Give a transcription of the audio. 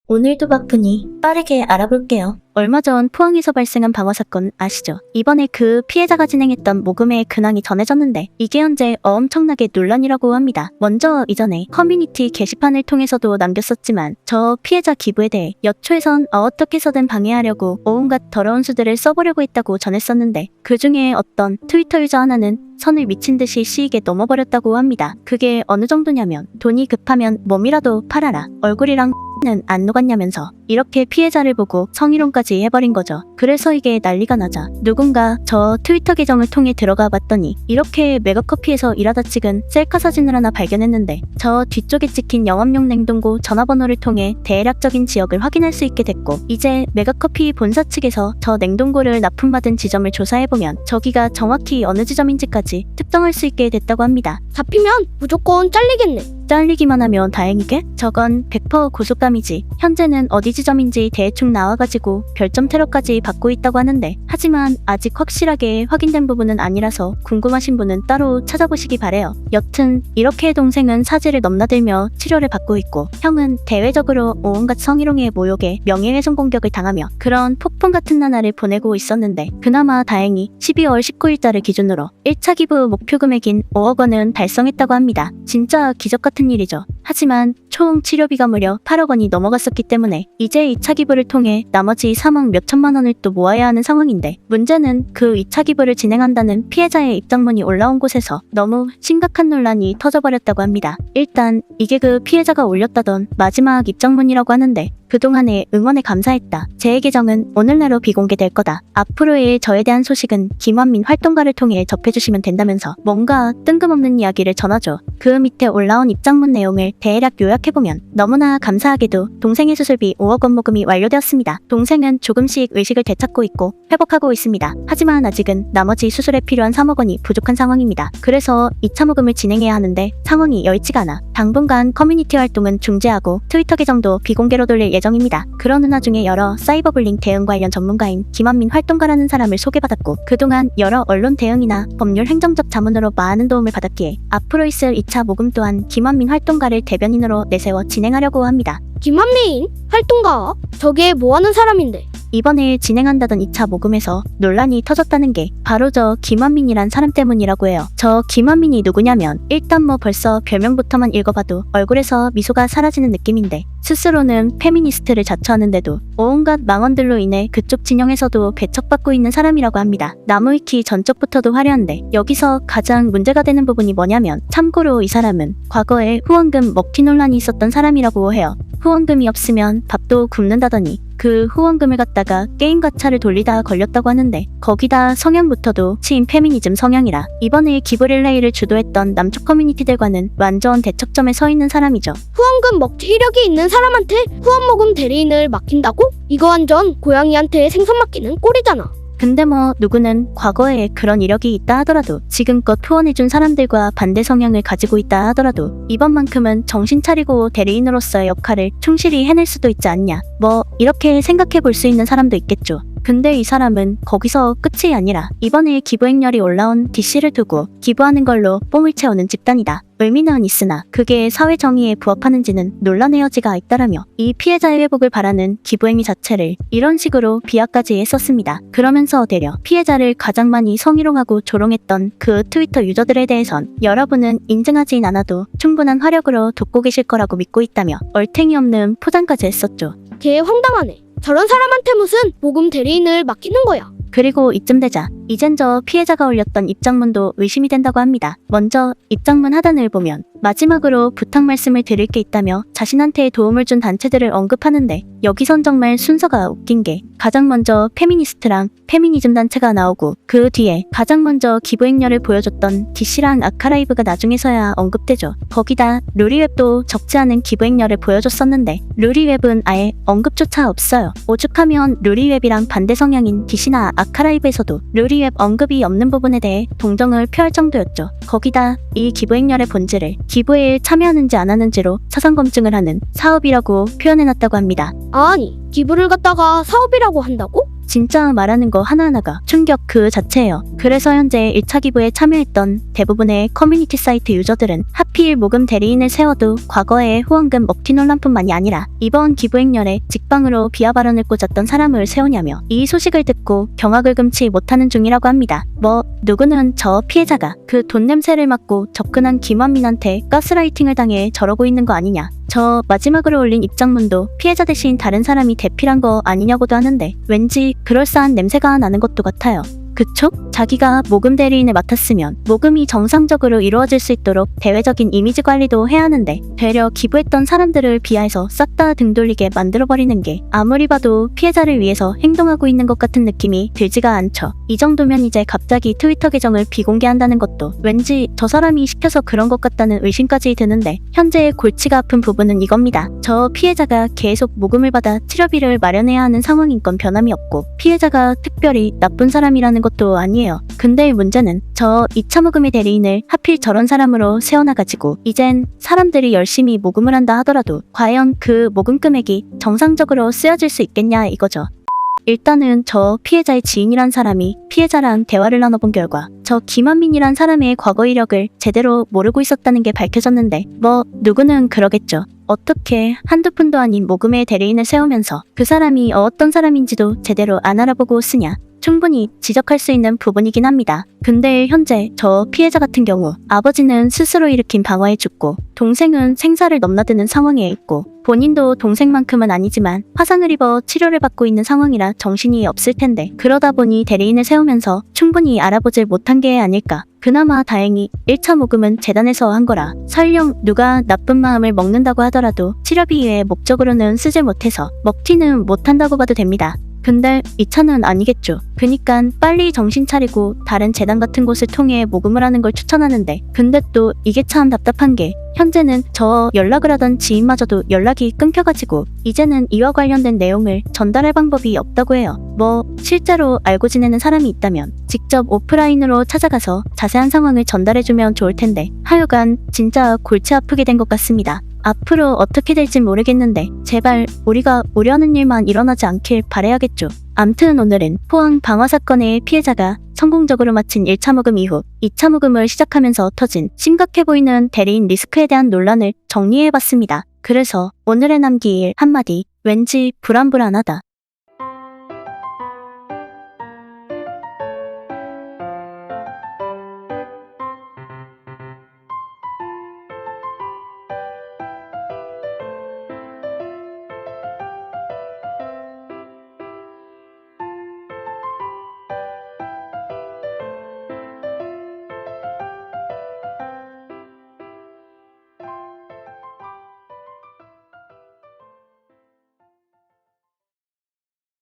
오늘도 바쁘니 빠르게 알아볼게요. 얼마 전 포항에서 발생한 방화 사건 아시죠? 이번에 그 피해자가 진행했던 모금의 근황이 전해졌는데 이게 현재 엄청나게 논란이라고 합니다. 먼저 이전에 커뮤니티 게시판을 통해서도 남겼었지만 저 피해자 기부에 대해 여초에선 어떻게 해서든 방해하려고 온갖 더러운 수들을 써보려고 했다고 전했었는데 그 중에 어떤 트위터 유저 하나는 선을 미친 듯이 시익에 넘어버렸다고 합니다. 그게 어느 정도냐면 돈이 급하면 몸이라도 팔아라. 얼굴이랑 는 안 녹았냐면서 이렇게 피해자를 보고 성희롱까지 해버린 거죠. 그래서 이게 난리가 나자 누군가 저 트위터 계정을 통해 들어가 봤더니 이렇게 메가커피에서 일하다 찍은 셀카 사진을 하나 발견했는데 저 뒤쪽에 찍힌 영업용 냉동고 전화번호를 통해 대략적인 지역을 확인할 수 있게 됐고 이제 메가커피 본사 측에서 저 냉동고를 납품받은 지점을 조사해보면 저기가 정확히 어느 지점인지까지 특정할 수 있게 됐다고 합니다. 잡히면 무조건 잘리겠네. 잘리기만 하면 다행이게? 저건 100% 고속감이지. 현재는 어디 지점인지 대충 나와가지고 별점 테러까지 받고 있다고 하는데 하지만 아직 확실하게 확인된 부분은 아니라서 궁금하신 분은 따로 찾아보시기 바래요. 여튼 이렇게 동생은 사지를 넘나들며 치료를 받고 있고 형은 대외적으로 온갖 성희롱의 모욕에 명예훼손 공격을 당하며 그런 폭풍 같은 나날을 보내고 있었는데 그나마 다행히 12월 19일자를 기준으로 1차 기부 목표 금액인 5억 원은 달성했다고 합니다. 진짜 기적 같은 일이죠. 하지만 총 치료비가 무려 8억 원이 넘어갔었기 때문에 이제 2차 기부를 통해 나머지 3억 몇천만 원을 또 모아야 하는 상황인데 문제는 그 2차 기부를 진행한다는 피해자의 입장문이 올라온 곳에서 너무 심각한 논란이 터져버렸다고 합니다. 일단 이게 그 피해자가 올렸다던 마지막 입장문이라고 하는데 그동안의 응원에 감사했다. 제 계정은 오늘내로 비공개될 거다. 앞으로의 저에 대한 소식은 김완민 활동가를 통해 접해주시면 된다면서 뭔가 뜬금없는 이야기를 전하죠. 그 밑에 올라온 입장문 내용을 대략 요약해보면 너무나 감사하게도 동생의 수술비 5억 원 모금이 완료되었습니다. 동생은 조금씩 의식을 되찾고 있고 회복하고 있습니다. 하지만 아직은 나머지 수술에 필요한 3억 원이 부족한 상황입니다. 그래서 2차 모금을 진행해야 하는데 상황이 여의치가 않아 당분간 커뮤니티 활동은 중지하고 트위터 계정도 비공개로 돌릴 예정입니다. 그러는 와중에 여러 사이버불링 대응 관련 전문가인 김완민 활동가라는 사람을 소개받았고 그동안 여러 언론 대응이나 법률 행정적 자문으로 많은 도움을 받았기에 앞으로 있을 2차 모금 또한 김완민 활동가를 대변인으로 내세워 진행하려고 합니다. 김한민 활동가? 저게 뭐하는 사람인데? 이번에 진행한다던 2차 모금에서 논란이 터졌다는 게 바로 저 김완민이란 사람 때문이라고 해요. 저 김완민이 누구냐면 일단 뭐 벌써 별명부터만 읽어봐도 얼굴에서 미소가 사라지는 느낌인데 스스로는 페미니스트를 자처하는데도 온갖 망언들로 인해 그쪽 진영에서도 배척받고 있는 사람이라고 합니다. 나무위키 전적부터도 화려한데 여기서 가장 문제가 되는 부분이 뭐냐면 참고로 이 사람은 과거에 후원금 먹튀 논란이 있었던 사람이라고 해요. 후원금이 없으면 밥도 굶는다더니 그 후원금을 갖다가 게임 가차를 돌리다 걸렸다고 하는데 거기다 성향부터도 치인 페미니즘 성향이라 이번에 기부 릴레이를 주도했던 남쪽 커뮤니티들과는 완전 대척점에 서 있는 사람이죠. 후원금 먹튀 이력이 있는 사람한테 후원 모금 대리인을 맡긴다고? 이거 완전 고양이한테 생선 맡기는 꼴이잖아. 근데 뭐 누구는 과거에 그런 이력이 있다 하더라도 지금껏 후원해준 사람들과 반대 성향을 가지고 있다 하더라도 이번만큼은 정신 차리고 대리인으로서의 역할을 충실히 해낼 수도 있지 않냐 뭐 이렇게 생각해 볼 수 있는 사람도 있겠죠. 근데 이 사람은 거기서 끝이 아니라 이번에 기부행렬이 올라온 DC를 두고 기부하는 걸로 뽕을 채우는 집단이다. 의미는 있으나 그게 사회 정의에 부합하는지는 논란의 여지가 있다라며 이 피해자의 회복을 바라는 기부행위 자체를 이런 식으로 비하까지 했었습니다. 그러면서 되려 피해자를 가장 많이 성희롱하고 조롱했던 그 트위터 유저들에 대해선 여러분은 인증하진 않아도 충분한 화력으로 돕고 계실 거라고 믿고 있다며 얼탱이 없는 포장까지 했었죠. 걔 황당하네. 저런 사람한테 무슨 모금 대리인을 맡기는 거야. 그리고 이쯤 되자 이젠 저 피해자가 올렸던 입장문도 의심이 된다고 합니다. 먼저 입장문 하단을 보면 마지막으로 부탁 말씀을 드릴 게 있다며 자신한테 도움을 준 단체들을 언급하는데 여기선 정말 순서가 웃긴 게 가장 먼저 페미니스트랑 페미니즘 단체가 나오고 그 뒤에 가장 먼저 기부행렬을 보여줬던 DC랑 아카라이브가 나중에서야 언급되죠. 거기다 루리웹도 적지 않은 기부행렬을 보여줬었는데 루리웹은 아예 언급조차 없어요. 오죽하면 루리웹이랑 반대 성향인 DC나 아카라이브에서도 루리웹 언급이 없는 부분에 대해 동정을 표할 정도였죠. 거기다 이 기부행렬의 본질을 기부에 참여하는지 안 하는지로 사상 검증을 하는 사업이라고 표현해놨다고 합니다. 아니, 기부를 갖다가 사업이라고 한다고? 진짜 말하는 거 하나하나가 충격 그 자체예요. 그래서 현재 1차 기부에 참여했던 대부분의 커뮤니티 사이트 유저들은 하필 모금 대리인을 세워도 과거의 후원금 먹튀 논란뿐만이 아니라 이번 기부 행렬에 직방으로 비하 발언을 꽂았던 사람을 세우냐며 이 소식을 듣고 경악을 금치 못하는 중이라고 합니다. 누구는 저 피해자가 그 돈 냄새를 맡고 접근한 김완민한테 가스라이팅을 당해 저러고 있는 거 아니냐. 저 마지막으로 올린 입장문도 피해자 대신 다른 사람이 대필한 거 아니냐고도 하는데 왠지 그럴싸한 냄새가 나는 것도 같아요. 그쵸? 자기가 모금 대리인을 맡았으면 모금이 정상적으로 이루어질 수 있도록 대외적인 이미지 관리도 해야 하는데 되려 기부했던 사람들을 비하해서 싹 다 등 돌리게 만들어버리는 게 아무리 봐도 피해자를 위해서 행동하고 있는 것 같은 느낌이 들지가 않죠. 이 정도면 이제 갑자기 트위터 계정을 비공개한다는 것도 왠지 저 사람이 시켜서 그런 것 같다는 의심까지 드는데 현재 골치가 아픈 부분은 이겁니다. 저 피해자가 계속 모금을 받아 치료비를 마련해야 하는 상황인 건 변함이 없고 피해자가 특별히 나쁜 사람이라는 것도 아니에요. 근데 문제는 저 2차 모금의 대리인을 하필 저런 사람으로 세워놔가지고 이젠 사람들이 열심히 모금을 한다 하더라도 과연 그 모금 금액이 정상적으로 쓰여질 수 있겠냐 이거죠. 일단은 저 피해자의 지인이란 사람이 피해자랑 대화를 나눠본 결과 저 김한민이란 사람의 과거 이력을 제대로 모르고 있었다는 게 밝혀졌는데 누구는 그러겠죠. 어떻게 한두 푼도 아닌 모금의 대리인을 세우면서 그 사람이 어떤 사람인지도 제대로 안 알아보고 쓰냐. 충분히 지적할 수 있는 부분이긴 합니다. 근데 현재 저 피해자 같은 경우 아버지는 스스로 일으킨 방화에 죽고 동생은 생사를 넘나드는 상황에 있고 본인도 동생만큼은 아니지만 화상을 입어 치료를 받고 있는 상황이라 정신이 없을 텐데 그러다 보니 대리인을 세우면서 충분히 알아보질 못한 게 아닐까. 그나마 다행히 1차 모금은 재단에서 한 거라 설령 누가 나쁜 마음을 먹는다고 하더라도 치료비 외에 목적으로는 쓰질 못해서 먹튀는 못한다고 봐도 됩니다. 근데 2차는 아니겠죠. 그니깐 빨리 정신 차리고 다른 재단 같은 곳을 통해 모금을 하는 걸 추천하는데 근데 또 이게 참 답답한 게 현재는 저 연락을 하던 지인마저도 연락이 끊겨가지고 이제는 이와 관련된 내용을 전달할 방법이 없다고 해요. 실제로 알고 지내는 사람이 있다면 직접 오프라인으로 찾아가서 자세한 상황을 전달해주면 좋을 텐데 하여간 진짜 골치 아프게 된 것 같습니다. 앞으로 어떻게 될진 모르겠는데 제발 우리가 우려하는 일만 일어나지 않길 바라야겠죠. 암튼 오늘은 포항 방화 사건의 피해자가 성공적으로 마친 1차 모금 이후 2차 모금을 시작하면서 터진 심각해 보이는 대리인 리스크에 대한 논란을 정리해봤습니다. 그래서 오늘의 남기일 한마디 왠지 불안불안하다.